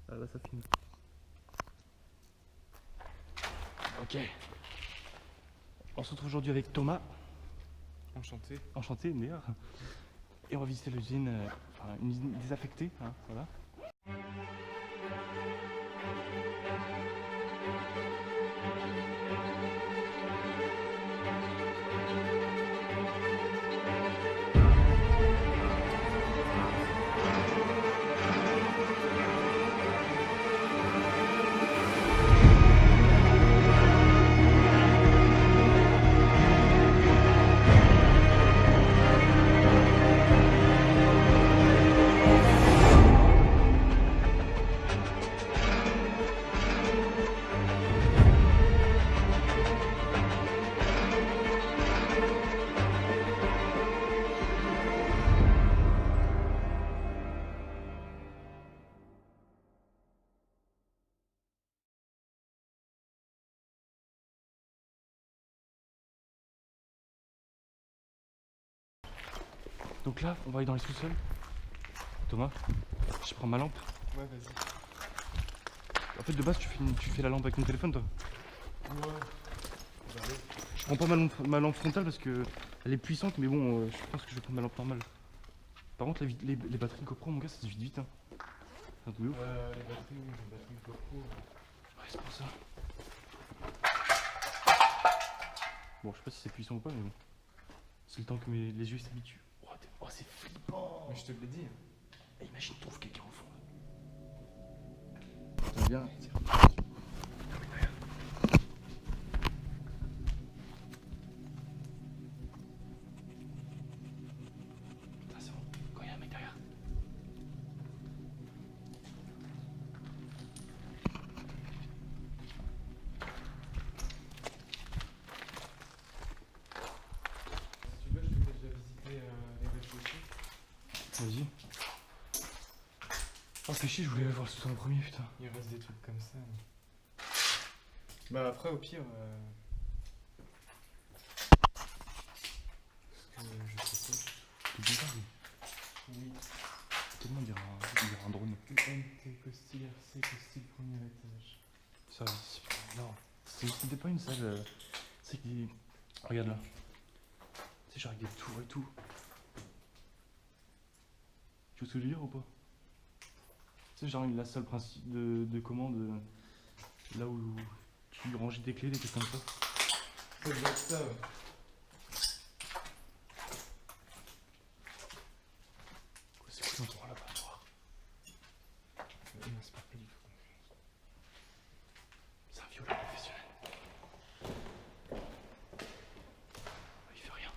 Ah là ça filme. Ok. On se retrouve aujourd'hui avec Thomas. Enchanté. Enchanté d'ailleurs. Et on va visiter l'usine, enfin une usine désaffectée, hein, voilà. Donc là, on va aller dans les sous-sols. Thomas, je prends ma lampe. Ouais, vas-y. En fait, de base, tu fais la lampe avec ton téléphone, toi. Ouais. Bah, allez. Je prends pas ma lampe frontale parce que elle est puissante, mais bon, je pense que je vais prendre ma lampe normale. Par contre, les batteries GoPro, mon gars, ça se vide vite. Hein. C'est un truc de ouf. Les batteries, oui, les batteries GoPro. Ouais, c'est pour ça. Bon, je sais pas si c'est puissant ou pas, mais bon. C'est le temps que les yeux s'habituent. Oh, c'est flippant. Mais je te l'ai dit. Eh, imagine, trouve quelqu'un au fond. T'aimes bien. Putain, c'est bon. Quand il y a un mec derrière. Si tu veux, je te fais déjà visiter les rez-de-chaussée. Vas-y. Oh, c'est chier, je voulais voir ce soir le premier, putain. Il reste des trucs comme ça. Bah, après, au pire. Parce que je sais pas. T'es bien tard, lui. Oui. Tellement dire un drone. UNT Costil RC Costil premier étage. Ça, non. C'était pas une salle. C'est qui. Regarde là. C'est genre avec des tours et tout. Tu vois ce que je veux dire ou pas? C'est genre la salle principe de commande. Là où tu ranges tes clés, des trucs comme ça. Ça doit être ça, ouais. Quoi, c'est quoi l'endroit là-bas noir? Non, c'est pas poli. C'est un violeur professionnel. Il fait rien.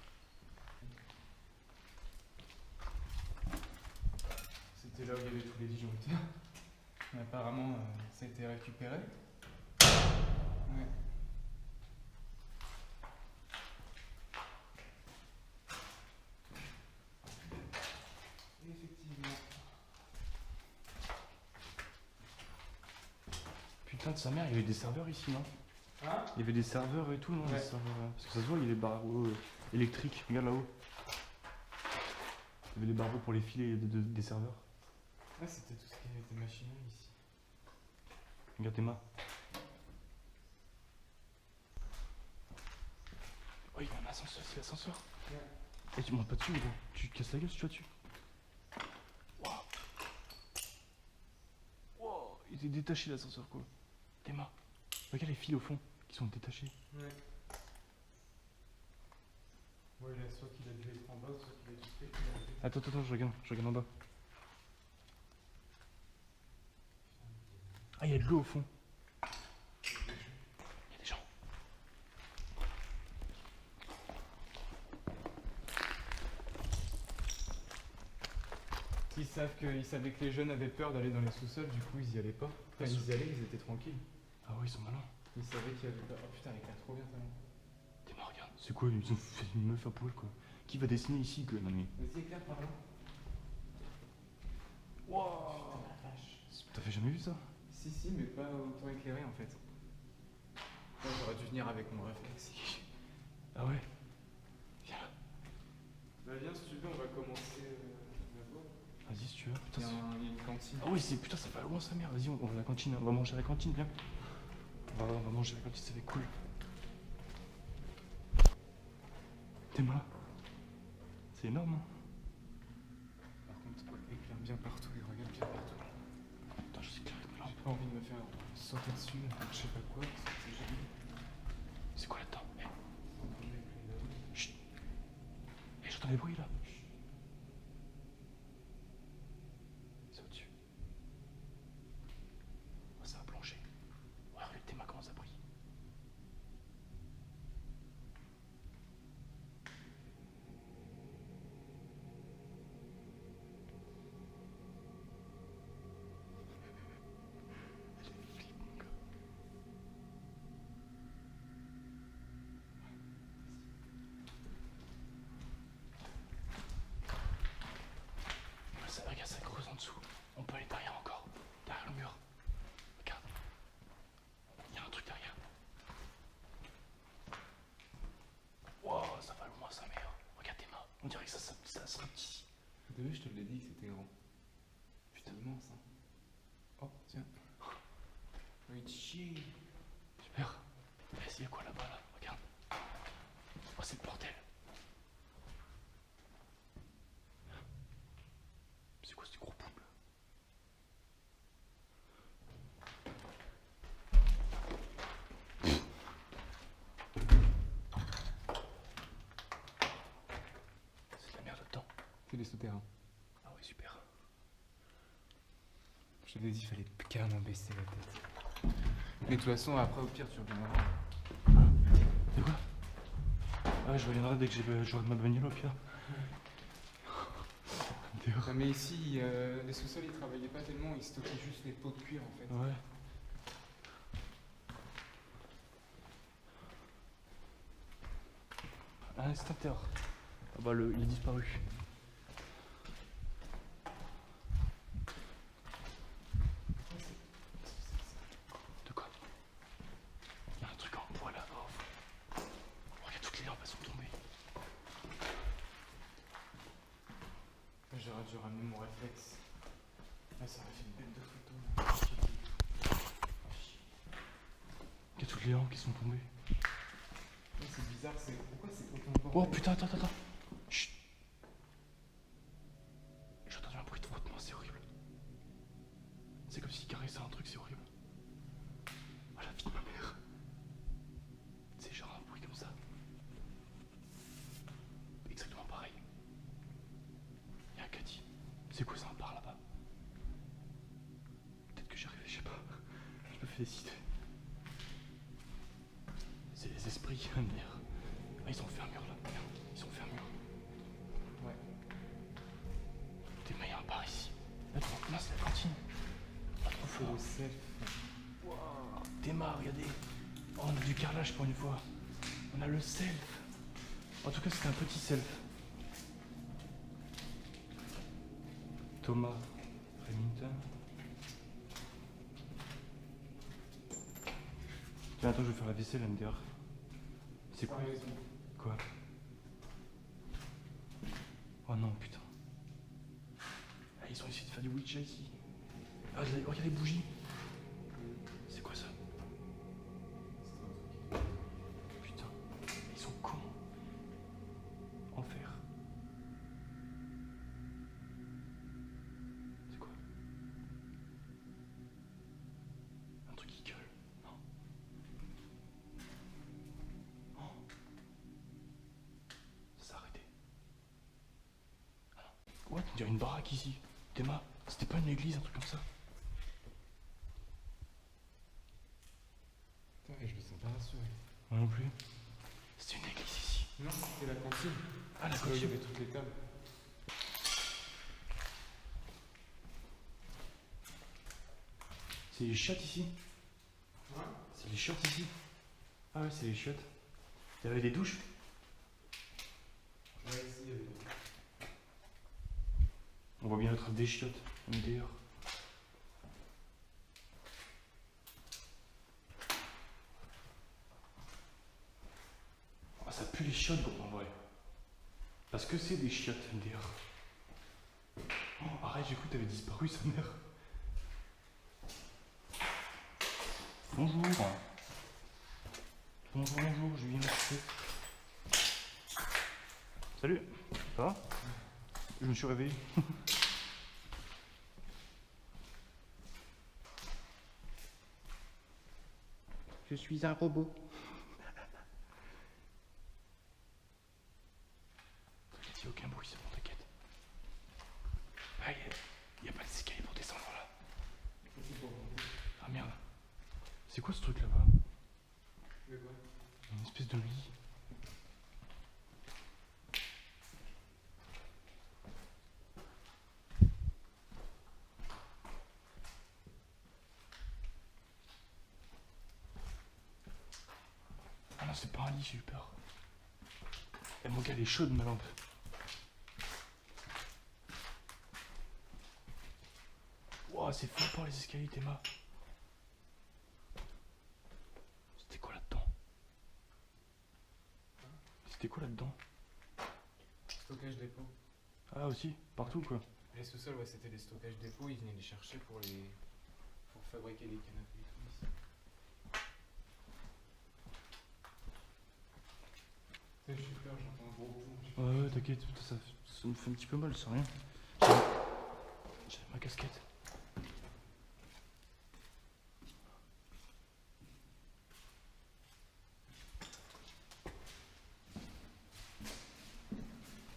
C'était là où il y avait tous les disjoncteurs. Mais apparemment, ça a été récupéré. Ouais. Effectivement. Putain de sa mère, il y avait des serveurs ici, non? Hein? Il y avait des serveurs et tout, non? Ouais. Des serveurs, parce que ça se voit, il y a les barreaux électriques. Regarde là-haut. Il y avait les barreaux pour les filets des serveurs. Ouais, c'était tout ce qui était machinerie ici. Regarde tes mains. Oh, il y a un ascenseur, c'est l'ascenseur. Ouais. Et tu montes pas dessus, gros. Tu te casses la gueule si tu vas dessus. Waouh. Wow. Il était détaché l'ascenseur, quoi. Tes mains. Regarde les fils au fond qui sont détachés. Ouais. Ouais, là, soit qu'il a dû être en bas, soit qu'il a dû se fait. Attends, je regarde en bas. Ah, il y a de l'eau au fond. Il y a des gens. Ils savaient que les jeunes avaient peur d'aller dans les sous-sols, du coup ils y allaient pas. Quand ils y allaient, ils étaient tranquilles. Ah ouais, ils sont malins. Ils savaient qu'il y avait peur. Oh putain, il éclaire trop bien, talent. T'es marre, regarde. C'est quoi, ils ont fait une meuf à poil, quoi. Qui va dessiner ici, quoi? Non mais. Vas-y, éclaire par là. Wow. La vache. T'as fait jamais vu ça? Si, mais pas autant éclairé en fait. Là, j'aurais dû venir avec mon réflexe. Ah ouais. Viens là. Bah, viens si tu veux, on va commencer d'abord. Vas-y si tu veux. Putain, Il y a une cantine. ah oui, putain, ça va loin sa mère. Vas-y, on va à la cantine. On va manger à la cantine, viens. On va manger à la cantine, ça va être cool. Théma. C'est énorme, hein. Par contre, il éclaire bien partout, il regarde bien partout. Attends, je sais que J'ai pas envie de me faire sauter dessus, je sais pas quoi, c'est joli. c'est quoi là-dedans? Chut. J'entends les bruits là. C'est au-dessus. Oh, ça va plonger. Ouais, regarde Théma comment ça brille. Regarde, ça creuse en dessous. On peut aller derrière encore. Derrière le mur. Regarde. Il y a un truc derrière. Wow, ça va loin sa mère. Regarde tes mains. On dirait que ça sera petit. T'as vu, je te l'ai dit que c'était grand. Putain, immense, hein. Oh, tiens. Oui, chier. Super. Vas-y, y a quoi là-bas là? Regarde. Oh, c'est le bordel. C'est quoi ce gros poum là? C'est de la merde là-dedans. C'est des souterrains. Ah ouais, super. Je t'avais dit, il fallait carrément baisser la tête. Mais de toute façon, après, au pire, tu reviendras. C'est quoi? Ah ouais, je reviendrai dès que j'aurai ma bagnole au pire. Dehors. Non, mais ici, les sous-sols, ils travaillaient pas tellement, ils stockaient juste les pots de cuir en fait. Ouais. Un extincteur. Ah bah il est disparu. De quoi? Il y a un truc en bois là. Oh, regarde, toutes les lampes elles sont tombées. J'aurais dû ramener mon réflexe. Là, ça aurait fait une belle de photo. Il y a toutes les lampes qui sont tombées. C'est bizarre, pourquoi c'est autant de bordel? Oh putain, attends. Chut. J'ai entendu un bruit de frottement, c'est horrible. C'est comme s'il caressait un truc, c'est horrible. Ah la vie de ma mère. C'est genre un bruit comme ça. Exactement pareil. Il y a un caddie. C'est quoi ça, un bar là-bas? Peut-être que j'y arrive, je sais pas. Je me fais décider. C'est les esprits, merde. Ah, ils ont fait un mur là. Merde, ils ont fait un mur. Ouais. T'es il y a un bar ici. Là, c'est la cantine. Pas trop C'est fort. le self. Wow. Théma, regardez. Oh, on a du carrelage pour une fois. On a le self. En tout cas, c'était un petit self. Thomas Remington. Tiens, attends, je vais faire la vaisselle, MDR. C'est quoi? Quoi? Oh non, putain. Ah, ils ont essayé de faire du Ouija ici. Ah, regarde les bougies. C'est quoi ça? Putain, ils sont cons. Enfer. C'est quoi? Un truc qui gueule. Non. Oh. Ça s'est arrêté. Ah non. Ouais, on dirait une baraque ici. Théma, c'était pas une église, un truc comme ça? Putain, je me sens pas rassuré. Moi non plus. C'était une église ici. Non, c'était la cantine. Ah, la Parce qu'il y cantine. avait toutes les tables. C'est les chiottes ici? Ouais. C'est les chiottes ici? Ah ouais, c'est les chiottes. Il y avait des douches? Ouais, ici, il y avait. On voit bien la trace des chiottes, d'ailleurs. Ah, ça pue les chiottes, gros, en vrai. Parce que c'est des chiottes, d'ailleurs. Oh, arrête, j'ai cru que t'avais disparu, sa mère. Bonjour. Bonjour, je viens m'occuper. Salut, ça va? Je me suis réveillé. Je suis un robot. Il n'y a aucun bruit, c'est bon, t'inquiète. Ah, il n'y a pas d'escalier pour descendre là. Ah merde. C'est quoi ce truc là-bas? Une espèce de lit. Ah non, c'est pas un lit, j'ai eu peur. Eh mon gars, elle est chaude ma lampe. Wow, c'est flippant les escaliers, Théma. C'était quoi là-dedans? C'était quoi là-dedans? Stockage dépôt. Ah aussi, partout quoi. Les sous-sols, ouais, c'était des stockages dépôt. Ils venaient les chercher pour fabriquer des canapés et tout ici. Tu sais, j'ai peur, j'entends un gros boum. Ouais, t'inquiète, putain, ça me fait un petit peu mal, c'est rien. J'ai ma casquette.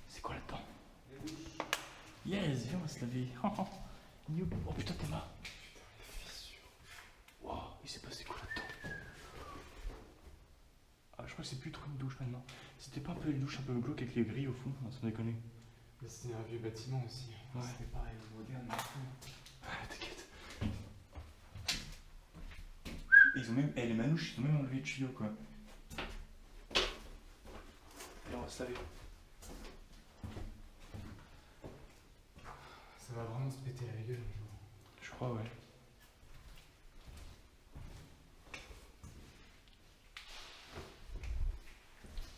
C'est quoi là-dedans? Yes, viens, on va se laver. Oh putain, Théma. Putain, les fissures. Wow, il s'est passé quoi là-dedans? Ah, je crois que c'est plus trop une douche maintenant. C'était pas un peu une douche un peu glauque avec les grilles au fond, sans déconner. Mais c'était un vieux bâtiment aussi. Ouais. C'était pareil, moderne. T'inquiète. Ils ont même. Les manouches, ils ont même enlevé le tuyau quoi. Et on va se laver. Ça va vraiment se péter la gueule un jour. Je crois, ouais.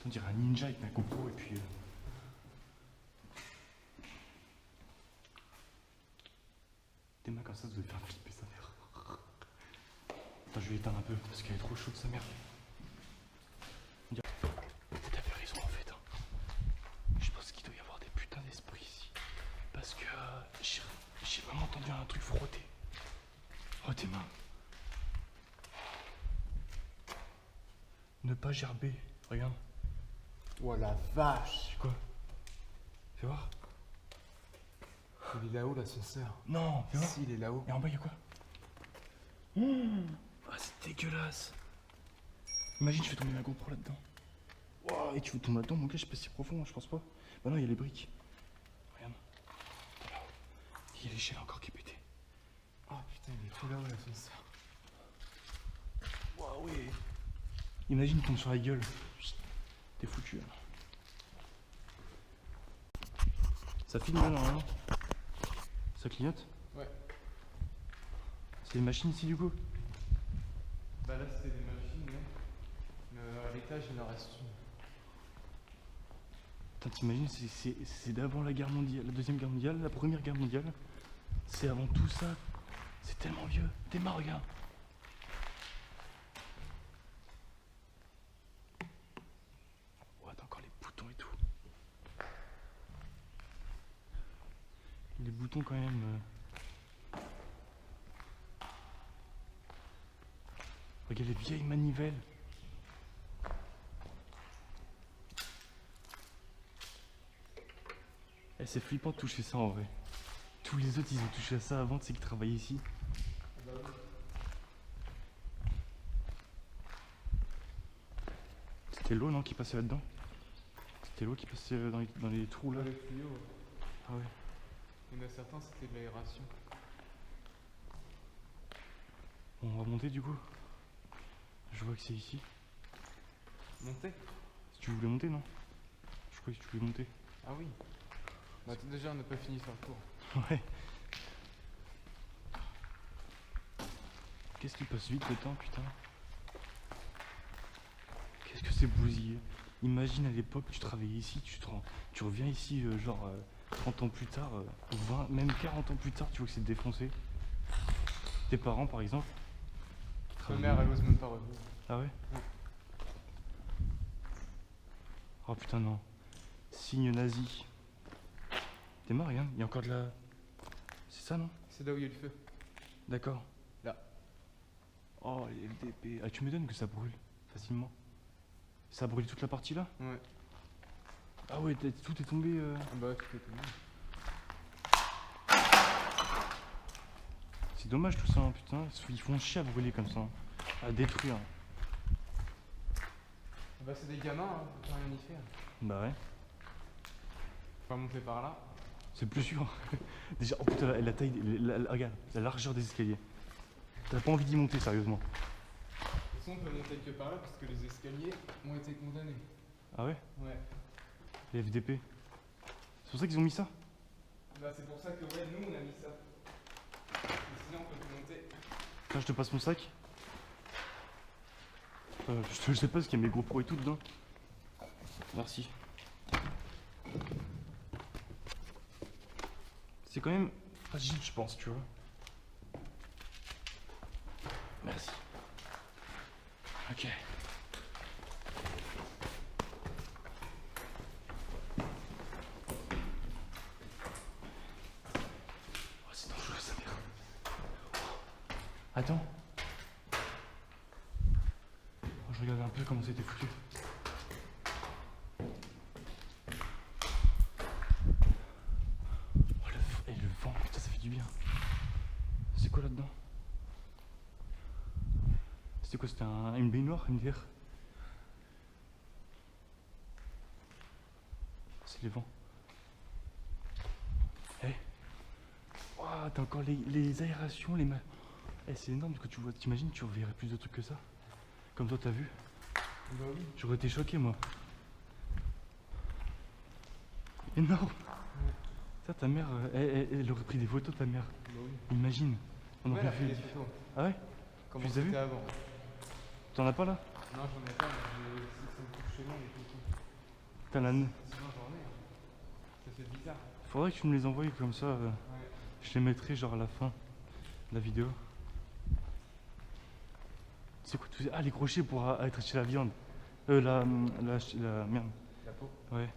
On dirait un ninja avec ma GoPro et puis. Des mains comme ça devait faire flipper sa mère. Attends, je vais éteindre un peu parce qu'elle est trop chaude sa mère. T'avais raison en fait. Hein. Je pense qu'il doit y avoir des putains d'esprits ici. Parce que j'ai vraiment entendu un truc frotter. Oh tes mains. Ne pas gerber. Regarde. Oh la vache! C'est quoi? Fais voir. Il est là-haut l'ascenseur. Non, fais voir. Si, il est là-haut. Et en bas, il y a quoi? Ah, c'est dégueulasse. Imagine, je fais tomber ma GoPro là-dedans. Wow, et tu veux tomber là-dedans, mon gars, je sais pas si profond, hein, je pense pas. Bah non, il y a les briques. Regarde. Là-haut. Il y a l'échelle encore qui est pétée. Ah putain, il est tout là-haut l'ascenseur. Waouh, ouais. Imagine, il tombe sur la gueule. T'es foutu, là. Ça filme là, normalement. Ça clignote? Ouais. C'est une machine ici, du coup? Bah là, c'était des machines, mais à l'étage, il en reste une. Putain, t'imagines, c'est d'avant la guerre mondiale, la deuxième guerre mondiale, la première guerre mondiale. C'est avant tout ça. C'est tellement vieux. Théma, regarde. Ouais, t'as encore les boutons et tout. Les boutons quand même. Regarde les vieilles manivelles. Eh, c'est flippant de toucher ça en vrai. Tous les autres ils ont touché à ça avant, tu sais qu'ils travaillaient ici. C'était l'eau non qui passait là-dedans? C'était l'eau qui passait dans les trous là? Les tuyaux, ouais. Ah ouais. Il y en a certains, c'était de l'aération. Bon, on va monter du coup. Je vois que c'est ici. Monter? Si tu voulais monter non? Je crois que tu voulais monter. Ah oui. Bah déjà, on n'a pas fini sur le tour. Ouais. Qu'est-ce qui passe vite le temps, putain? Qu'est-ce que c'est bousillé? Imagine à l'époque, tu travaillais ici, tu reviens ici, genre 30 ans plus tard, 20, même 40 ans plus tard, tu vois que c'est défoncé. Tes parents, par exemple. Ma mère, elle ose même pas revenir. Ah ouais? Ouais. Oh putain, non. Signe nazi. T'es mort, regarde, il y a encore de la. C'est ça, non? C'est là où il y a le feu. D'accord. Là. Oh, les LDP. Ah, tu m'étonnes que ça brûle facilement. Ça a brûlé toute la partie là? Ouais. Ah ouais, tout est tombé. Ah bah, tout est tombé. C'est dommage tout ça, hein, putain. Ils font chier à brûler comme ça. Hein. À détruire. Ah bah, c'est des gamins, hein, on peut rien y faire. Bah ouais. Faut pas monter par là. C'est plus sûr. Déjà, oh putain, la taille. Regarde, la largeur des escaliers. T'as pas envie d'y monter, sérieusement. De toute façon, on peut monter que par là parce que les escaliers ont été condamnés. Ah ouais? Ouais. Les FDP. C'est pour ça qu'ils ont mis ça? Bah, c'est pour ça que, ouais, nous, on a mis ça. Mais sinon, on peut plus monter. Tiens, je te passe mon sac. Je sais pas parce qu'il y a mes GoPro et tout dedans. Merci. C'est quand même fragile, je pense, tu vois. Merci. Ok. Oh, c'est dangereux, ça, merde. Attends. Oh, je regarde un peu comment c'était foutu. Oh, le vent, putain, ça fait du bien. C'est quoi là-dedans? C'était quoi? C'était une baignoire, une bière? C'est les vents. Eh. Oh, t'as encore les aérations, les c'est énorme que tu vois. T'imagines, tu reverrais plus de trucs que ça? Comme toi, t'as vu? Bah oui. J'aurais été choqué, moi. Énorme. Ouais. Ça, ta mère, elle aurait pris des photos, ta mère. Bah oui. Imagine. On Ouais, aurait elle a fait fait. des photos. Ah ouais? Comment les as vues? c'était avant? T'en as pas là? Non, j'en ai pas, mais si ça me touche chez moi, les photos. T'as la. Sinon, j'en ai. Ça fait bizarre. Faudrait que tu me les envoies comme ça. Ouais. Je les mettrai genre à la fin de la vidéo. C'est quoi tout ça? Ah, les crochets pour être chez la viande. La merde. La peau? Ouais.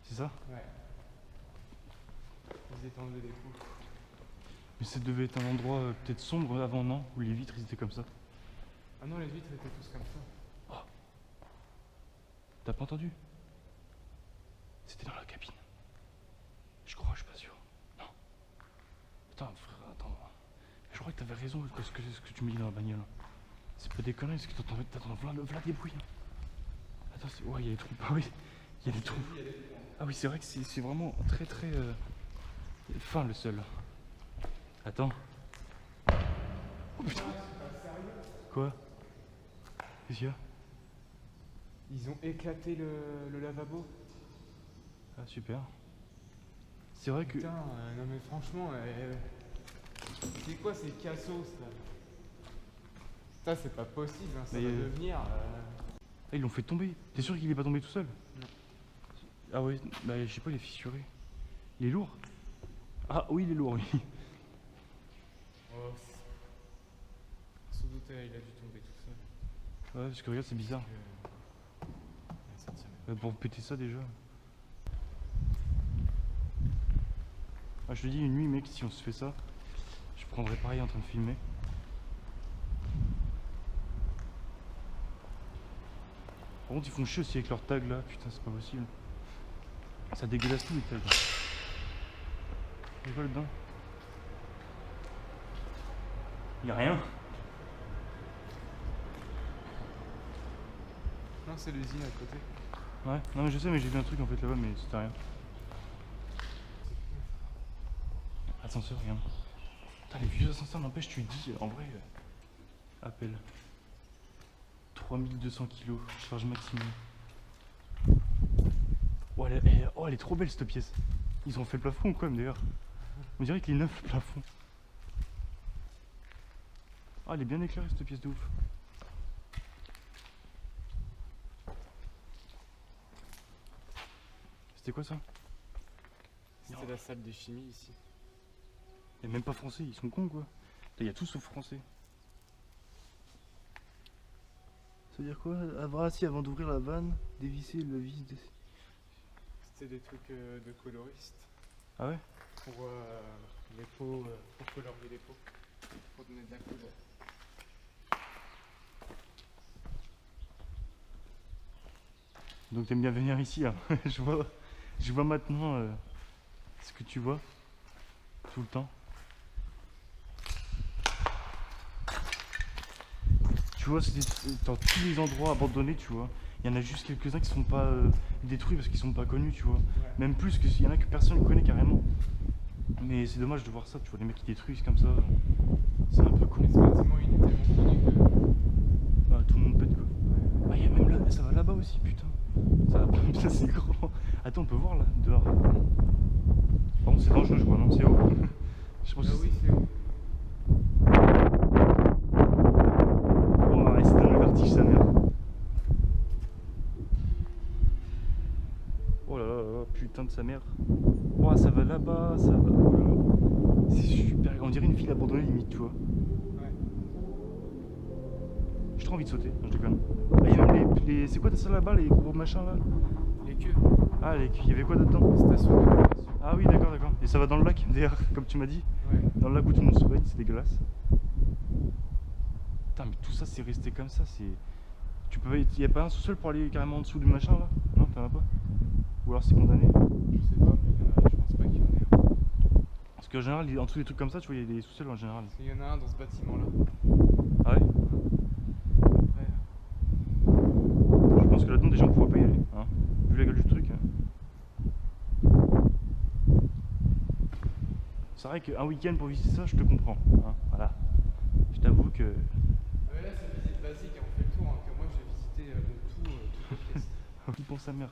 C'est ça? Ouais. Ils étendaient des coups. Mais ça devait être un endroit peut-être sombre avant, non? Où les vitres ils étaient comme ça. Ah non, les vitres étaient tous comme ça. T'as pas entendu? C'était dans la cabine. Je crois, je suis pas sûr. Non. Attends, frère, attends. Je crois que t'avais raison avec ce que tu me dis dans la bagnole. C'est pas des conneries, parce que t'entends v'là des bruits. Hein. Attends, ouais, il y a des trous. Ah oui, il y a des trous. Ah oui, c'est vrai que c'est vraiment très très fin le seul. Attends. Oh putain. Quoi? Qu'est-ce qu'il y a? Ils ont éclaté le lavabo. Ah super. C'est vrai que. Putain, non mais franchement, c'est quoi ces cassos là? Ça c'est pas possible, hein, ça Mais va devenir. Ah, ils l'ont fait tomber. T'es sûr qu'il est pas tombé tout seul? Non. Ah ouais, bah je sais pas, il est fissuré. Il est lourd? Ah oui, il est lourd, oui. Oh, sans doute il a dû tomber tout seul. Ouais, parce que regarde, c'est bizarre. Ouais, ça tient même. Pour péter ça déjà. Ah, je te dis, une nuit, mec, si on se fait ça, je prendrais pareil en train de filmer. Par contre, ils font chier aussi avec leurs tags là, putain, c'est pas possible. Ça dégueulasse tout les tags. Y'a quoi là-dedans? Y'a rien. Non, c'est l'usine à côté. Ouais, non mais je sais, mais j'ai vu un truc en fait là-bas, mais c'était rien. Ascenseur, regarde. Putain, les vieux ascenseurs, n'empêche, tu dis, en vrai, appel. 3200 kilos, charge maximum. Oh elle est trop belle cette pièce. Ils ont fait le plafond ou quoi, d'ailleurs? On dirait qu'il est neuf le plafond. Ah, elle est bien éclairée cette pièce de ouf. C'était quoi ça? C'était la salle de chimie ici. Et même pas français, ils sont cons quoi. Là, il y a tout sauf français. Ça veut dire quoi? Avra, si avant d'ouvrir la vanne, dévisser le vis. C'était des trucs de coloristes. Ah ouais? Pour les peaux, pour colorier les peaux. Pour donner de la couleur. Donc t'aimes bien venir ici, hein. je vois maintenant ce que tu vois tout le temps. Tu vois, c'est dans tous les endroits abandonnés, tu vois. Il y en a juste quelques-uns qui sont pas détruits parce qu'ils sont pas connus, tu vois. Ouais. Même plus qu'il y en a que personne ne connaît carrément. Mais c'est dommage de voir ça, tu vois, les mecs qui détruisent comme ça. C'est un peu con. Mais ce bâtiment il est tellement connu que. Ah, tout le monde pète quoi. Ouais. Ah, il y a même là, ça va là-bas aussi, putain. Ça va pas, putain, c'est grand. Attends, on peut voir là, dehors. Par contre, c'est dangereux, je crois, non? C'est haut. Je pense Ah que oui, c'est où? Oh, ouais, c'est dans le vertige, sa mère. Oh là là là, putain de sa mère. Oh, ça va là-bas, ça va. Oh là là. C'est super. On dirait une ville abandonnée limite, tu vois. Ouais. J'ai trop envie de sauter, non, je déconne. Ah, il y a même les. C'est quoi ça là-bas, les gros machins là? Les queues. Ah, il y avait quoi dedans? Station d'évacuation. Ah oui, d'accord, d'accord. Et ça va dans le lac, d'ailleurs, comme tu m'as dit. Ouais. Dans le lac où tout le monde se baigne, c'est dégueulasse. Putain, mais tout ça, c'est resté comme ça, c'est. Tu peux. Y a pas un sous-sol pour aller carrément en dessous du machin là? Non, t'en as pas? Ou alors c'est condamné? Je sais pas, mais je pense pas qu'il y en ait un. Parce qu'en général, en dessous des trucs comme ça, tu vois, il y a des sous-sols en général. Il y en a un dans ce bâtiment là. Ah ouais? Après. Je pense que là-dedans, des gens pourraient pas y aller, hein, vu la gueule du truc. C'est vrai qu'un week-end pour visiter ça, je te comprends. Hein, voilà. Je t'avoue que. Mais là c'est visite basique, on fait le tour, hein, que moi j'ai visité toutes les pièces. Qui pour sa mère.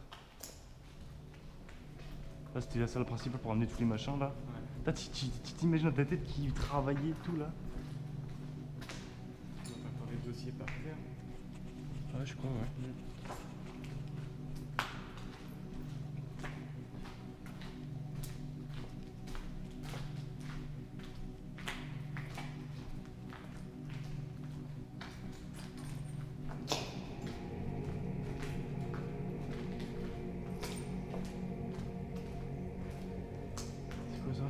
Là, c'était la salle principale pour amener tous les machins là. Ouais. Là, tu t'imagines dans ta tête qui travaillait et tout là? On va pas faire les dossiers par terre. Ouais, je crois, ouais. C'est quoi ça?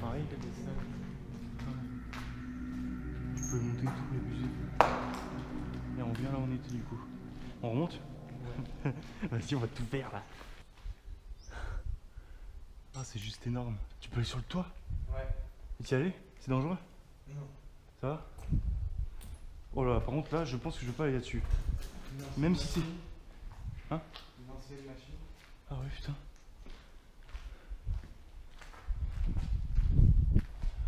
Pareil, Il y a des salles. tu peux monter et tout, abuser. Et on vient là où on était du coup. On remonte? Ouais. Vas-y, on va tout faire là. Ah, c'est juste énorme. Tu peux aller sur le toit? Ouais. Et t'y aller? C'est dangereux? Non. Ça va? Oh là, par contre là, je pense que je vais pas aller là-dessus. Une ancienne Même si c'est. machine. Hein? Une ancienne machine. Ah ouais, putain.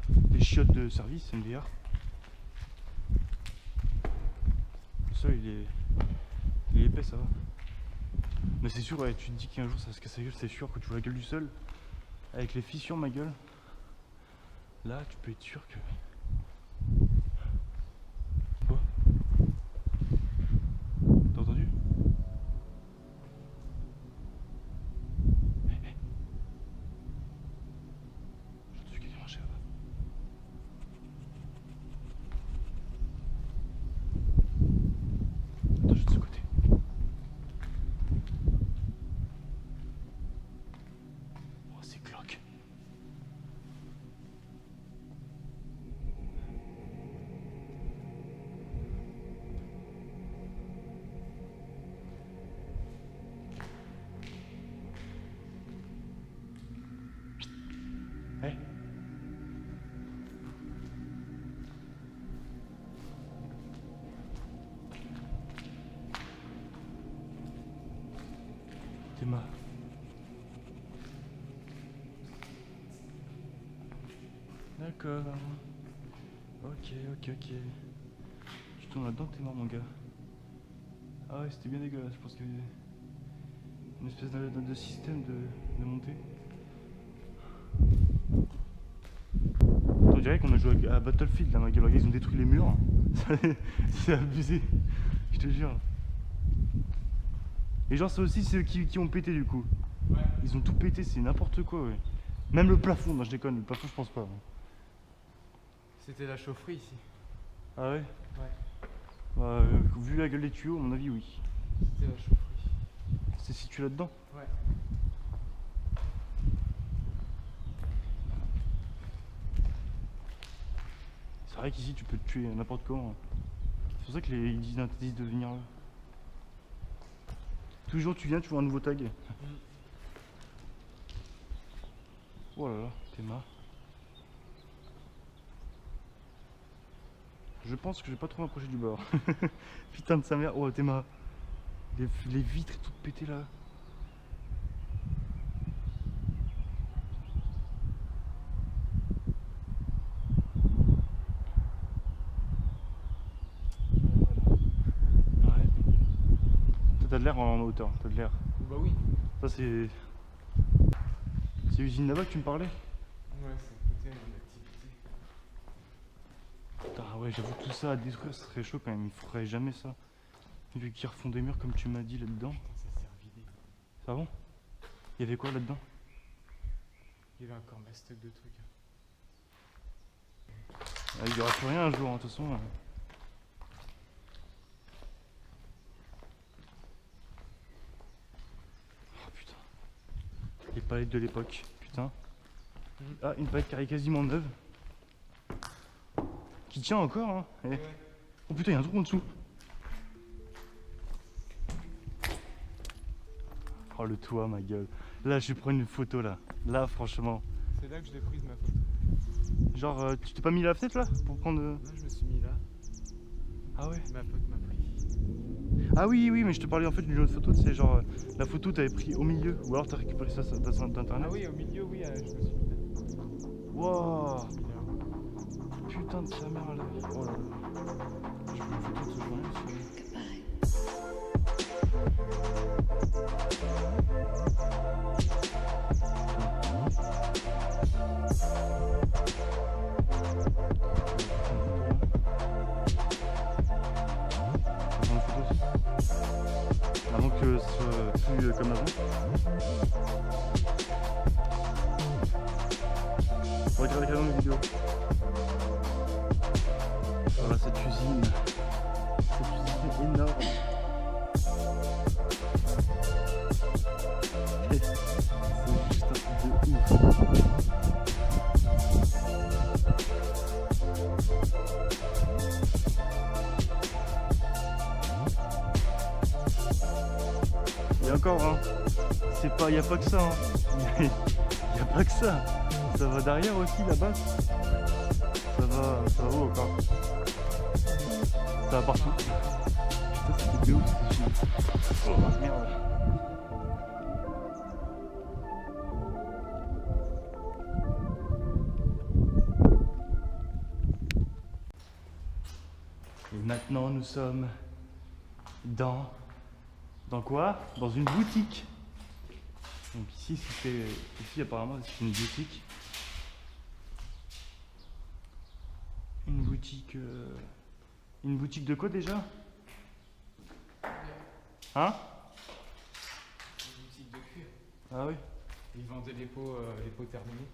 Des chiottes de service, MDR. Le sol, il est épais, ça va. Mais c'est sûr, ouais, tu te dis qu'un jour ça va se casser la gueule, c'est sûr que tu vois la gueule du sol. Avec les fissures, ma gueule. Là, tu peux être sûr que. Quoi? T'as entendu? J'ai entendu quelqu'un marcher là-bas. Attends, je vais de ce côté. Oh, c'est glauque. Hey. Théma. D'accord. Ok, ok, ok. Tu tournes là-dedans, t'es mort, mon gars. Ah ouais, c'était bien dégueulasse. Je pense qu'il y avait une espèce de système de montée. On dirait qu'on a joué à Battlefield là, ma gueule. Regarde, ils ont détruit les murs. C'est abusé. Je te jure. Et genre, c'est aussi ceux qui ont pété du coup. Ouais. Ils ont tout pété, c'est n'importe quoi, ouais. Même le plafond, non je déconne, le plafond je pense pas. Ouais. C'était la chaufferie ici. Ah ouais? Ouais. Bah, vu la gueule des tuyaux, à mon avis, oui. C'était la chaufferie. C'est situé là-dedans? Ouais. C'est vrai qu'ici tu peux te tuer n'importe comment. C'est pour ça que ils interdisent de venir là. Toujours tu viens, tu vois un nouveau tag. Oh là là, t'es marre. Je pense que je vais pas trop m'approcher du bord. Putain de sa mère, oh t'es marre. Les vitres toutes pétées là. Ouais. Toi t'as de l'air en hauteur, t'as de l'air. Bah oui. Ça c'est. C'est l'usine là-bas que tu me parlais? Ouais, c'est le côté de l'activité. Putain ouais, j'avoue que tout ça à détruire ce serait chaud quand même, il ferait jamais ça. Vu qu'ils refont des murs comme tu m'as dit là-dedans. Putain, ça s'est revidé. Ah bon? Il y avait quoi là-dedans? Il y avait encore ma stock de trucs. Ah, il y aura plus rien un jour, hein, de toute façon. Oh putain. Les palettes de l'époque, putain. Ah, une palette qui est quasiment neuve. Qui tient encore, hein. Eh. Ouais. Oh putain, il y a un trou en dessous. Oh le toit, ma gueule. Là, je vais prendre une photo là. Là, franchement. C'est là que je l'ai prise ma photo. Genre, tu t'es pas mis la fenêtre là pour prendre. Là, je me suis mis là. Ah ouais. Ma pote m'a pris. Ah oui, oui, mais je te parlais en fait d'une autre photo. C'est genre la photo t'avais pris au milieu, ou alors t'as récupéré ça d'internet. Ah oui, au milieu, oui, je me suis mis là. Wow. Je me suis mis là. Putain de sa mère là. Oh là là. Je prends une photo de ce journée aussi. Avant que ce soit plus comme avant. Regardez dans les vidéos. Voilà cette usine. Cette usine énorme. C'est juste un truc de ouf. Et encore, hein, c'est pas, y a pas que ça, hein. Y a pas que ça. Ça va derrière aussi là-bas. Ça va où encore? Ça va partout. Putain, c'était de ouf ce film. Oh merde. Et maintenant nous sommes dans quoi? Dans une boutique. Donc ici apparemment c'est une boutique. Une boutique de quoi déjà? Hein? Une boutique de cuir. Ah oui. Ils vendaient les pots terminés.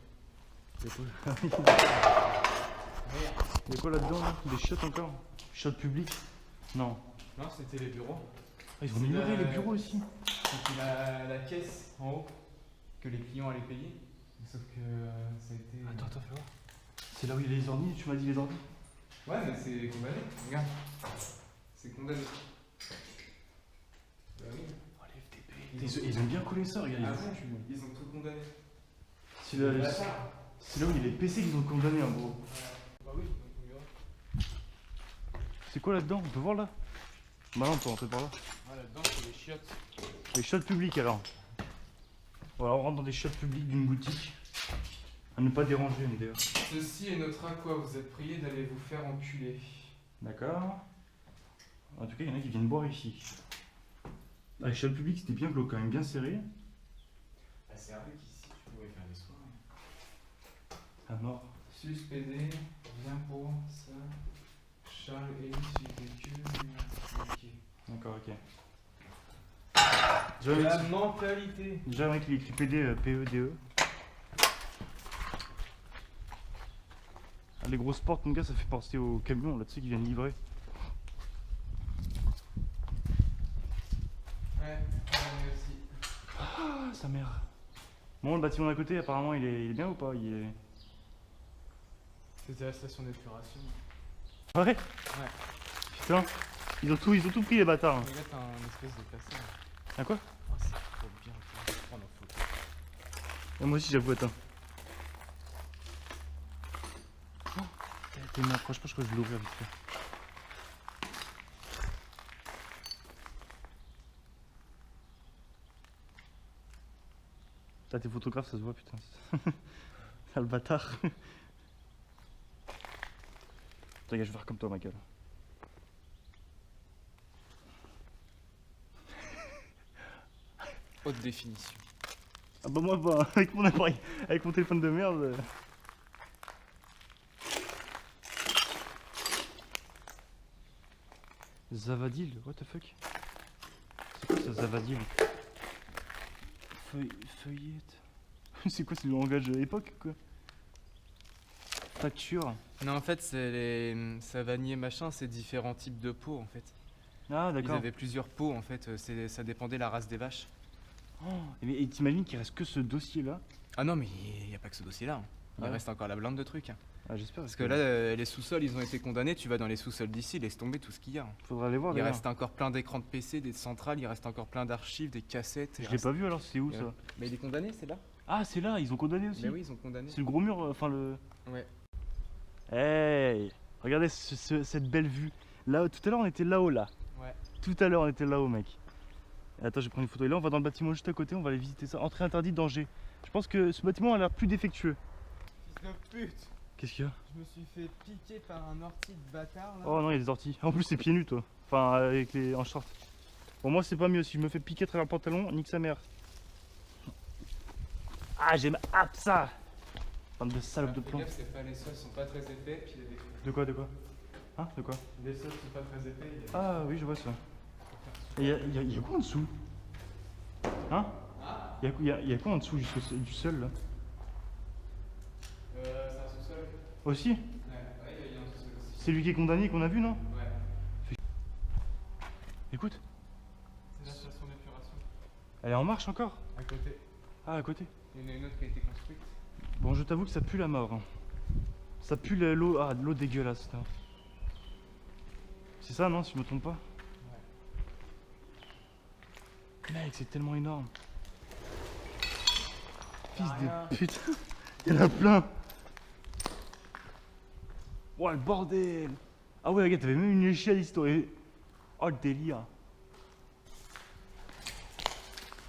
Il y Merde. a quoi là-dedans là? Des chiottes encore? Chiottes publiques? Non. Non, c'était les bureaux. Ah, ils ont minoré les bureaux aussi. C'était la caisse en haut que les clients allaient payer. Sauf que ça a été. Attends, fais voir. C'est là où il y a les ordi, tu m'as dit les ordi? Ouais, mais c'est condamné. Regarde. C'est condamné. Bah oui. Oh, les FTP. Ils ont bien collé ça, regarde. Ah ouais, ils ont tout condamné. C'est là où il y a les PC qu'ils ont condamné en gros. Bah oui, donc on verra. C'est quoi là-dedans? On peut voir là? Bah non, on peut rentrer par là. Ah, là-dedans, c'est les chiottes. Les chiottes publiques alors. Voilà, on rentre dans des chiottes publiques d'une boutique. À ne pas déranger, d'ailleurs. Ceci est notre aqua, vous êtes priés d'aller vous faire enculer. D'accord. En tout cas, il y en a qui viennent boire ici. Ah, les chiottes publiques, c'était bien glauque, quand même bien serré. Bah, c'est vrai qu'ici, tu pouvais faire des soirées. À mort. Suspédé, bien pour ça. Charles et suite de queue. Ok. D'accord, ok. La mentalité. Déjà, un mec, il écrit PD, PEDE. Ah, les grosses portes, mon gars, ça fait penser au camion, là, tu sais, qui viennent livrer. Ouais, mais aussi. Ah, sa mère. Bon, le bâtiment d'à côté, apparemment, il est bien ou pas? Il est... C'était la station d'épuration. Ah ouais? Ouais. Putain, ils ont tout pris, les bâtards. Hein. Regarde, t'as un espèce de placard. Ah quoi? Oh, c'est trop bien, je vais prendre en photo. Ah, moi aussi, j'avoue, attends. Oh, t'es une approche, je crois que je vais l'ouvrir vite fait. T'as tes photographes, ça se voit, putain. Ah, le bâtard. Attends, gars, je vais faire comme toi, ma gueule. Haute définition. Ah bah moi, bah, avec mon appareil, avec mon téléphone de merde. Zavadil, what the fuck? C'est quoi ça, Zavadil? Feuillette. C'est quoi, c'est le langage époque, quoi? Facture. Non, en fait, c'est les savaniers machin, c'est différents types de peaux en fait. Ah, Ils d'accord. avaient plusieurs peaux en fait, ça dépendait de la race des vaches. Oh, et t'imagines qu'il reste que ce dossier-là? Ah non, mais il n'y a pas que ce dossier-là. Hein. Il Ah ouais. reste encore la blinde de trucs. Hein. Ah, j'espère. Parce que là, les sous-sols, ils ont été condamnés. Tu vas dans les sous-sols d'ici, laisse tomber tout ce qu'il y a. Hein. Faudra aller voir, Il d'ailleurs. reste encore plein d'écrans de PC, des centrales, il reste encore plein d'archives, des cassettes. Je l'ai pas vu alors, c'est où ça? Mais il est condamné, c'est là? Ah, c'est là, ils ont condamné aussi. Mais oui, ils ont condamné. C'est le gros mur, enfin le... Ouais. Hey, regardez cette belle vue. Là, tout à l'heure on était là-haut là. Ouais. Tout à l'heure on était là-haut, mec. Attends, je vais prendre une photo. Et là on va dans le bâtiment juste à côté, on va aller visiter ça. Entrée interdite, danger. Je pense que ce bâtiment a l'air plus défectueux. Fils de pute! Qu'est-ce qu'il y a? Je me suis fait piquer par un ortie de bâtard là. Oh non, il y a des orties. En plus c'est pieds nus toi. Enfin avec les en short. Bon moi c'est pas mieux, si je me fais piquer à travers le pantalon, nique sa mère. Ah j'aime ça. Bande de salopes de plomb. C'est pas les sols sont pas très épais, puis il y a des trucs. De quoi, de quoi? Hein, de quoi? Les sols sont pas très épais. Ah oui, je vois ça. Et y a quoi en dessous? Hein? Y a quoi en dessous du sol là? C'est un sous-sol. Aussi? Ouais, il y a un sous-sol aussi. C'est lui qui est condamné qu'on a vu, non? Ouais. Écoute, C'est la station d'épuration. elle est en marche encore? À côté. Ah, à côté. Il y en a une autre qui a été construite. Bon, je t'avoue que ça pue la mort. Hein. Ça pue l'eau. Ah, de l'eau dégueulasse. Là. C'est ça, non, si je me trompe pas? Ouais. Mec, c'est tellement énorme. Fils de pute. Il y en a plein. Oh, le bordel. Ah ouais, regarde, t'avais même une échelle historique. Oh, le délire.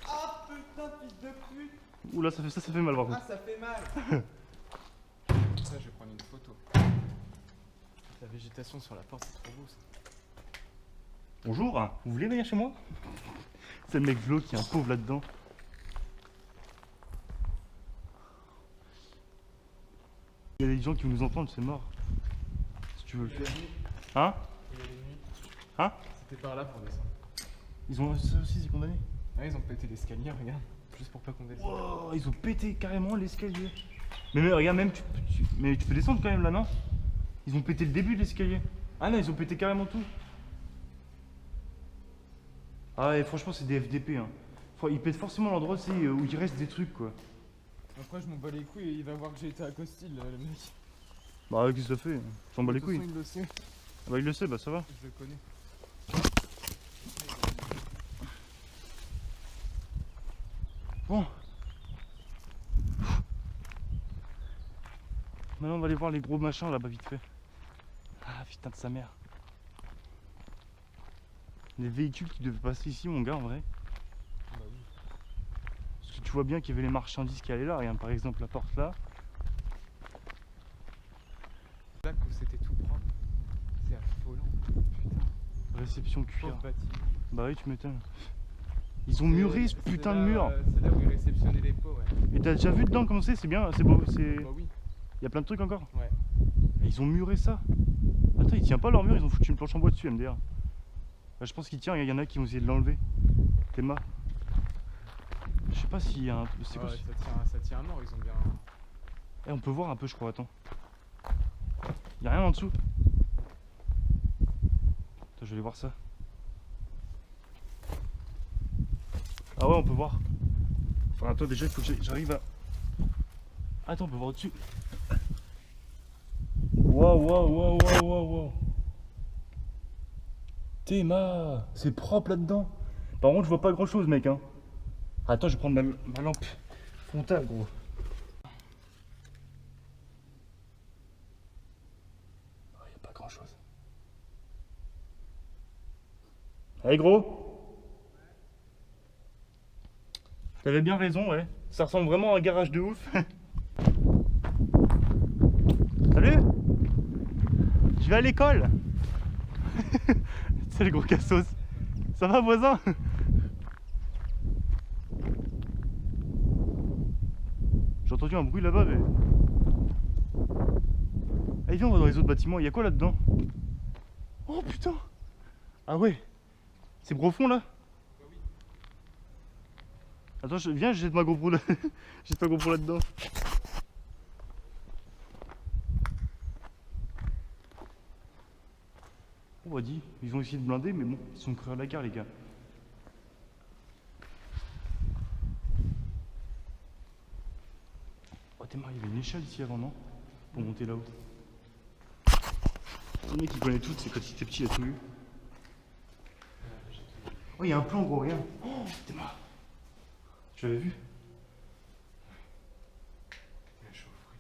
Ah putain, fils de pute! Oula, ça fait mal par contre. Ah, ça fait mal! Ça, je vais prendre une photo. La végétation sur la porte, c'est trop beau ça. Bonjour, vous voulez venir chez moi? C'est le mec vlog qui est un pauvre là-dedans. Il y a des gens qui vont nous entendre, c'est mort. Si tu veux le faire. Hein? Hein? C'était par là pour descendre. Ils ont ça aussi, c'est condamné. Ah, ils ont pété l'escalier, regarde. Juste pour pas qu'on descende. Wow, ils ont pété carrément l'escalier. Mais regarde, même mais tu peux descendre quand même là, non? Ils ont pété le début de l'escalier. Ah non, ils ont pété carrément tout. Ah ouais, franchement, c'est des FDP. Hein. Ils pètent forcément l'endroit où il reste des trucs, quoi. Après, je m'en bats les couilles et il va voir que j'ai été à Costil, le mec. Bah, qu'est-ce que ça fait? J'en bats les De toute couilles. façon, il le sait. Ah bah, il le sait, bah ça va. Je le connais. Bon. Maintenant, on va aller voir les gros machins là-bas, vite fait. Ah, putain de sa mère. Les véhicules qui devaient passer ici, mon gars, en vrai. Bah oui. Parce que tu vois bien qu'il y avait les marchandises qui allaient là. Regarde, par exemple, la porte là. Là où c'était tout propre. C'est affolant. Putain. Réception cuir. Pauvre bâtiment. Bah oui, tu m'étonnes. Ils ont muré ce putain de mur. C'est là où ils réceptionnaient les pots, ouais. Et t'as déjà vu dedans comment c'est bien, c'est beau, c'est... Bah oui. Il y a plein de trucs encore. Ouais. Et ils ont muré ça. Attends, il tient pas leur mur, ils ont foutu une planche en bois dessus, MDR. Bah, je pense qu'il tient, il y en a qui vont essayer de l'enlever. Théma. Je sais pas s'il y a un. C'est quoi Ouais, ça tient à mort, ils ont bien. Eh, on peut voir un peu, je crois. Attends. Y'a rien en dessous. Attends, je vais aller voir ça. Ah ouais, on peut voir. Enfin, attends, déjà, il faut que j'arrive à. Attends, on peut voir au-dessus. Waouh, waouh, waouh, waouh, waouh, waouh. Théma, c'est propre là-dedans. Par contre, je vois pas grand-chose, mec. Hein. Attends, je vais prendre ma lampe frontale, gros. Oh, y a pas grand-chose. Allez, gros. T'avais bien raison, ouais. Ça ressemble vraiment à un garage de ouf. Salut. Je vais à l'école. C'est le gros cassos. Ça va, voisin? J'ai entendu un bruit là-bas, mais. Allez, viens, on va dans les autres bâtiments. Il y a quoi là-dedans? Oh putain! Ah ouais! C'est profond là? Attends, viens, je jette ma GoPro là. Jette ma GoPro là-dedans. On va dire, ils ont essayé de blinder, mais bon, ils sont crus à la gare, les gars. Oh, t'es marre, il y avait une échelle ici avant, non? Pour monter là-haut. Le mec qui connaît tout, c'est quand il était petit, il a tout vu. Oh, il y a un plan, gros, regarde. Oh, t'es marre. Tu l'avais vu? La chaufferie.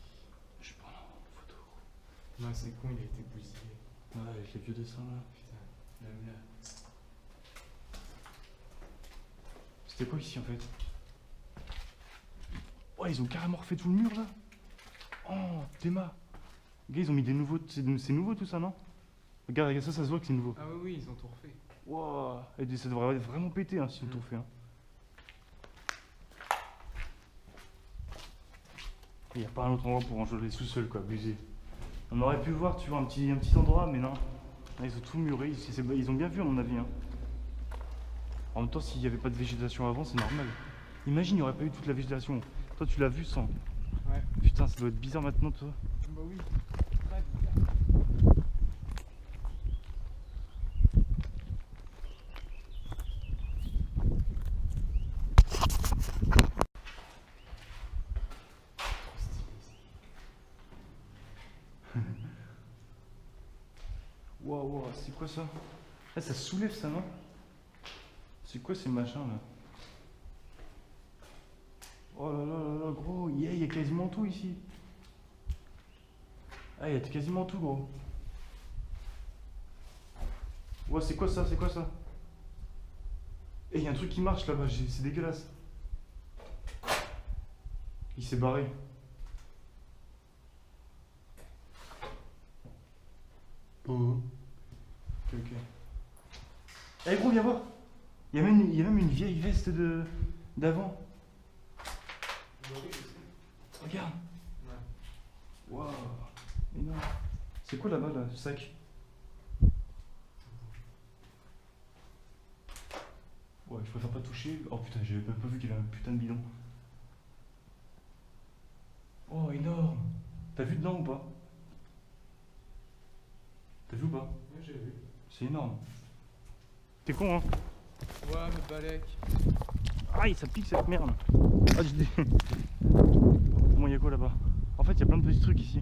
Je vais prendre une photo. Non, c'est con, il a été bousillé. Ouais, avec les vieux dessins là. Putain, même là. C'était quoi ici en fait? Oh, ils ont carrément refait tout le mur là. Oh, Théma. Les gars, ils ont mis des nouveaux. C'est nouveau tout ça, non? Regarde, ça se voit que c'est nouveau. Ah oui, ils ont tout refait. Wow. Et ça devrait vraiment péter hein, si ils ont tout refait. Hein. Il n'y a pas un autre endroit pour ranger les sous-sols, quoi, abusé. On aurait pu voir, tu vois, un petit endroit, mais non. Là, ils ont tout muré, ils ont bien vu à mon avis. Hein. En même temps, s'il n'y avait pas de végétation avant, c'est normal. Imagine, il n'y aurait pas eu toute la végétation. Toi, tu l'as vu sans. Ouais. Putain, ça doit être bizarre maintenant, toi. Bah oui, très bizarre. Waouh, wow, c'est quoi ça? Ah, ça soulève ça, non? C'est quoi ces machins là? Oh là là là là, gros, yeah, il y a quasiment tout ici. Ah, il y a quasiment tout, gros. Ouais, c'est quoi ça? C'est quoi ça? Et il y a un truc qui marche là-bas, c'est dégueulasse. Il s'est barré. Oh. Ok, ok. Eh gros, viens voir. Il y a même une vieille veste d'avant. Regarde. Ouais. Waouh. Énorme. C'est quoi là-bas, là, ce sac? Ouais, je préfère pas toucher. Oh putain, j'avais même pas vu qu'il y avait un putain de bidon. Oh, énorme. T'as vu dedans ou pas? T'as vu ou pas? Ouais, j'ai vu. C'est énorme. T'es con, hein? Ouais, mais Balek. Aïe, ça pique cette merde. Ah, je dis. Bon, il y a quoi là-bas? En fait, il y a plein de petits trucs ici.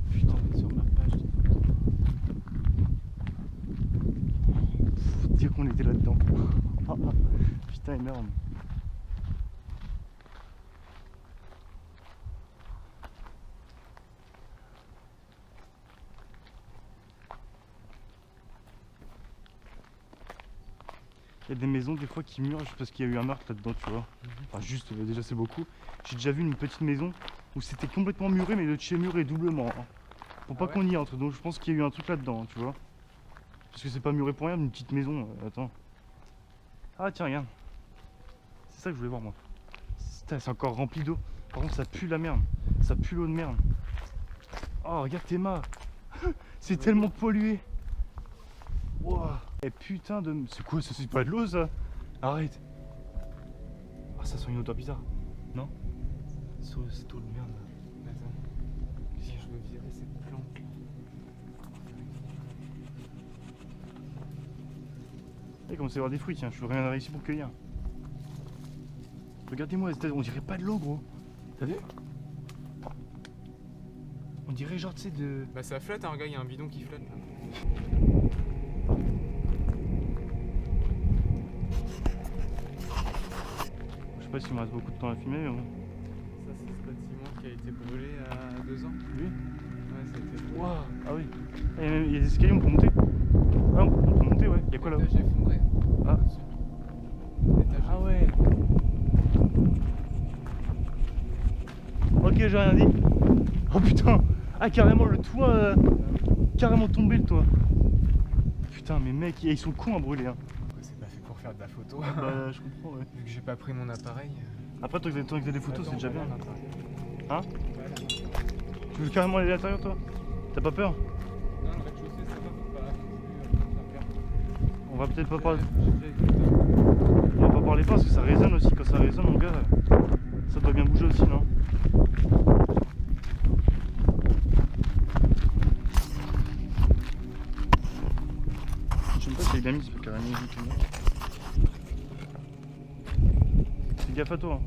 Putain, on est sur ma page. Faut dire qu'on était là-dedans. Putain, énorme. Il y a des maisons des fois qui murent juste parce qu'il y a eu un meurtre là-dedans, tu vois. Enfin juste, déjà c'est beaucoup. J'ai déjà vu une petite maison où c'était complètement muré mais le dessus est muré doublement. Hein. Pour pas qu'on y entre, donc je pense qu'il y a eu un truc là-dedans, tu vois. Parce que c'est pas muré pour rien, une petite maison, attends. Ah tiens, regarde. C'est ça que je voulais voir moi. C'est encore rempli d'eau. Par contre ça pue la merde. Ça pue l'eau de merde. Oh Oh, regarde Théma. C'est tellement pollué. Wow. Et putain de... C'est quoi ça? C'est pas de l'eau ça? Arrête. Ah, ça sent une odeur bizarre. Non? C'est eau de merde. Attends. Si je veux virer cette plante. Il commence à y avoir des fruits, tiens. Je veux rien ici pour cueillir. Regardez-moi, on dirait pas de l'eau, gros. T'as vu? On dirait genre, tu sais, de... Bah ça flotte, hein, regarde, il y a un bidon qui flotte là. Je sais pas s'il me reste beaucoup de temps à filmer, mais bon. Ça c'est ce bâtiment qui a été brûlé à 2 ans. Lui? Ouais, ça a été brûlé. Waouh. Ah oui. Ah, il y a des escaliers, on peut monter. Ah, on peut monter, ouais. Il y a quoi là-haut? L'étage est effondré. Ah. L'étage Ah ouais. Ok, j'ai rien dit. Oh putain. Ah, carrément le toit, carrément tombé le toit. Putain, mais mec, ils sont cons à brûler, hein. C'est pas fait pour faire de la photo. Bah, je comprends, ouais. Vu que j'ai pas pris mon appareil. Après, tant que t'as des photos, c'est déjà bien. Hein? Ouais, Tu veux carrément aller à l'intérieur, toi? T'as pas peur? non, le rez-de-chaussée, ça va, faut pas faire peur. On va peut-être pas parler. J'ai On va pas parler pas parce que ça résonne aussi. Quand ça résonne, mon gars, ça doit bien bouger aussi, non? Je sais même pas si elle est bien mise, c'est carrément musique. Fais gaffe à toi. Hein.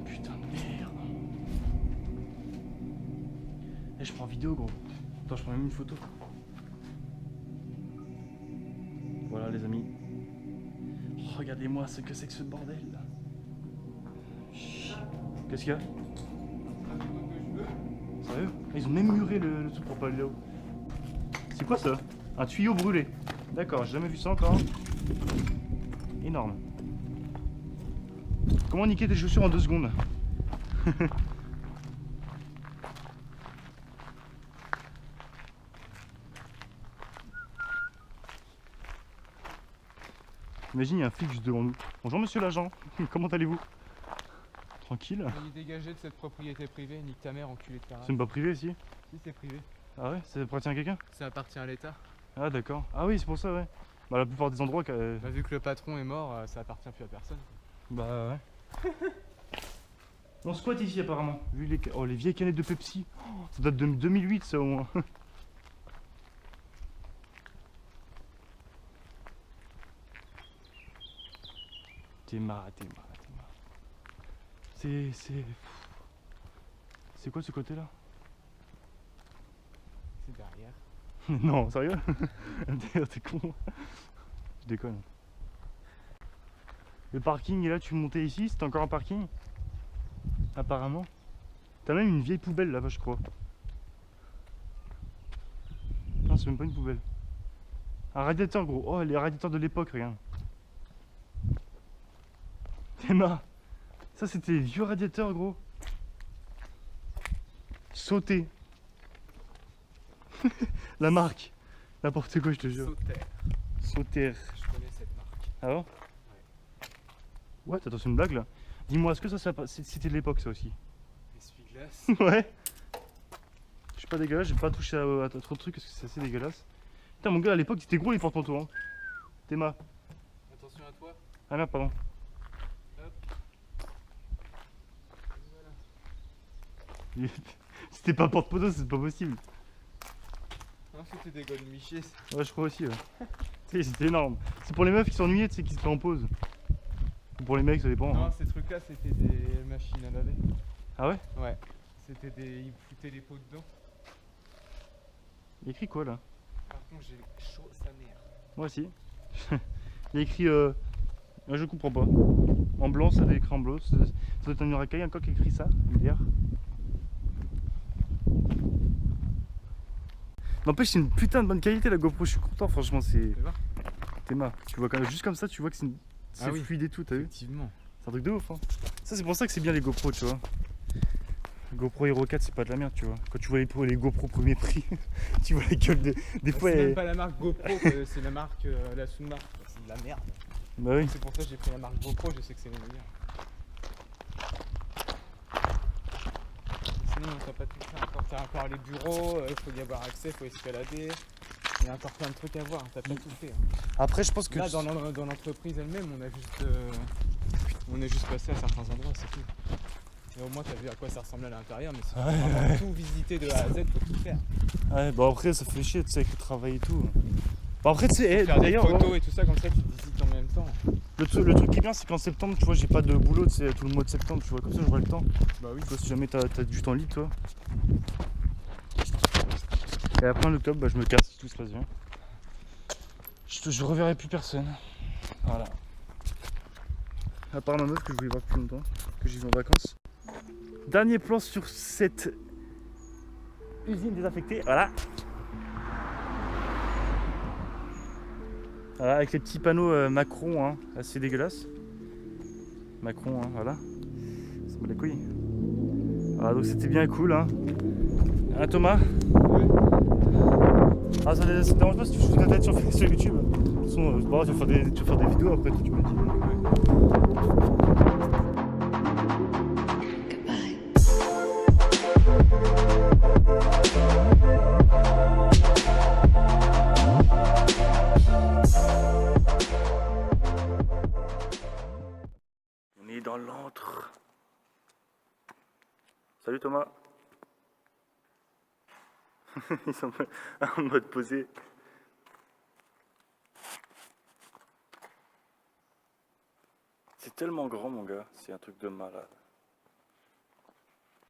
Putain de merde. Eh, je prends vidéo, gros. Attends, je prends même une photo. Voilà, les amis. Oh, regardez-moi ce que c'est que ce bordel là. Qu'est-ce qu'il y a? Sérieux? Ils ont même muré le truc pour pas aller là-haut. C'est quoi ça? Un tuyau brûlé. D'accord, j'ai jamais vu ça encore. Énorme. Comment niquer tes chaussures en 2 secondes? Imagine, il y a un flic juste devant nous. Bonjour monsieur l'agent, comment allez-vous? Tranquille. Veuillez dégager de cette propriété privée, nique ta mère, enculé de ta race. C'est même pas privé ici? Si, c'est privé. Ah ouais? Ça appartient à quelqu'un? Ça appartient à l'État. Ah d'accord. Ah oui, c'est pour ça, ouais. Bah la plupart des endroits... Bah, vu que le patron est mort, ça appartient plus à personne. Bah ouais. On squatte ici apparemment. Vu les... Oh, les vieilles canettes de Pepsi. Oh, ça date de 2008 ça au moins. Théma. C'est quoi ce côté là? C'est derrière. Non, sérieux? T'es con. Je déconne. Le parking est là, tu montais ici, c'était encore un parking? Apparemment. T'as même une vieille poubelle là-bas, je crois. Non, c'est même pas une poubelle. Un radiateur, gros. Oh, les radiateurs de l'époque, regarde. Théma. Ça, c'était les vieux radiateurs, gros. Sauté. La marque. N'importe quoi, je te jure. Sauter. Sauter. Je connais cette marque. Ah bon? Ouais, attends, c'est une blague là. Dis-moi, est-ce que c'était de l'époque ça aussi? Essuie-glace. Ouais. Je suis pas dégueulasse, j'ai pas touché à trop de trucs parce que c'est assez dégueulasse. Putain, mon gars, à l'époque, c'était gros les porte-manteaux. Hein. Théma. Attention à toi. Ah merde, pardon. Hop. Voilà. C'était pas porte-manteau, c'est pas possible. Non, c'était des golden michés. Ouais, je crois aussi. Ouais. Tu sais, c'était énorme. C'est pour les meufs qui s'ennuyaient, tu sais, qui se fait en pause. Ou pour les mecs, ça dépend. Non, Hein. ces trucs-là, c'était des machines à laver. Ah ouais? Ouais. C'était des. Ils foutaient les pots dedans. Il y a écrit quoi là? Par contre, j'ai chaud sa mère. Moi aussi. Il y a écrit. Je comprends pas. En blanc, ça doit écrit en blanc. Ça doit être un Murakami, un coq qui écrit ça. Hier. N'empêche, c'est une putain de bonne qualité la GoPro. Je suis content, franchement. C'est. Théma. Tu vois quand même, juste comme ça, tu vois que c'est oui. fluide et tout, t'as vu? Effectivement. C'est un truc de ouf, hein. Ça, c'est pour ça que c'est bien les GoPro, tu vois. GoPro Hero 4, c'est pas de la merde, tu vois. Quand tu vois les GoPro premier prix, tu vois la gueule des fois. C'est même pas la marque GoPro, c'est la marque, la sous-marque. C'est de la merde. Bah oui. C'est pour ça que j'ai pris la marque GoPro, je sais que c'est les meilleurs. Sinon, t'as pas tout ça. Encore, t'as encore les bureaux, il faut y avoir accès, il faut escalader. Il y a encore plein de trucs à voir, t'as pas tout fait. Hein. Après, je pense que. Là, dans l'entreprise elle-même, on est juste passé à certains endroits, c'est tout. Et au moins, t'as vu à quoi ça ressemble à l'intérieur, mais si tu veux vraiment tout visiter de A à Z, faut tout faire. Ouais, bon après, ça fait chier, tu sais, avec le travail et tout. Bon après, tu sais, Faire des d'ailleurs, photos et tout ça, comme ça, tu visites en même temps. le truc qui est bien, c'est qu'en septembre, tu vois, j'ai pas de boulot, tu sais, tout le mois de septembre, tu vois, comme ça, j'aurai le temps. Bah oui. Tu vois, si jamais t'as du temps libre, toi. Et après, en octobre, bah, je me casse si tout se passe bien. Je reverrai plus personne. Voilà. À part ma meuf que je voulais voir depuis longtemps, que j'ai vu en vacances. Dernier plan sur cette usine désaffectée, voilà. Voilà, avec les petits panneaux Macron, hein, assez dégueulasses. Macron, hein, voilà. Ça me bat les couilles. Voilà, donc c'était bien cool, hein. Hein, Thomas? Ouais. Ah, ça te dérange pas si tu fous ta tête sur YouTube? De toute façon, c'est pas grave, tu vas faire des vidéos après, toi, tu me dis. On est dans l'antre. Salut Thomas. Ils sont en mode posé. C'est tellement grand mon gars, c'est un truc de malade.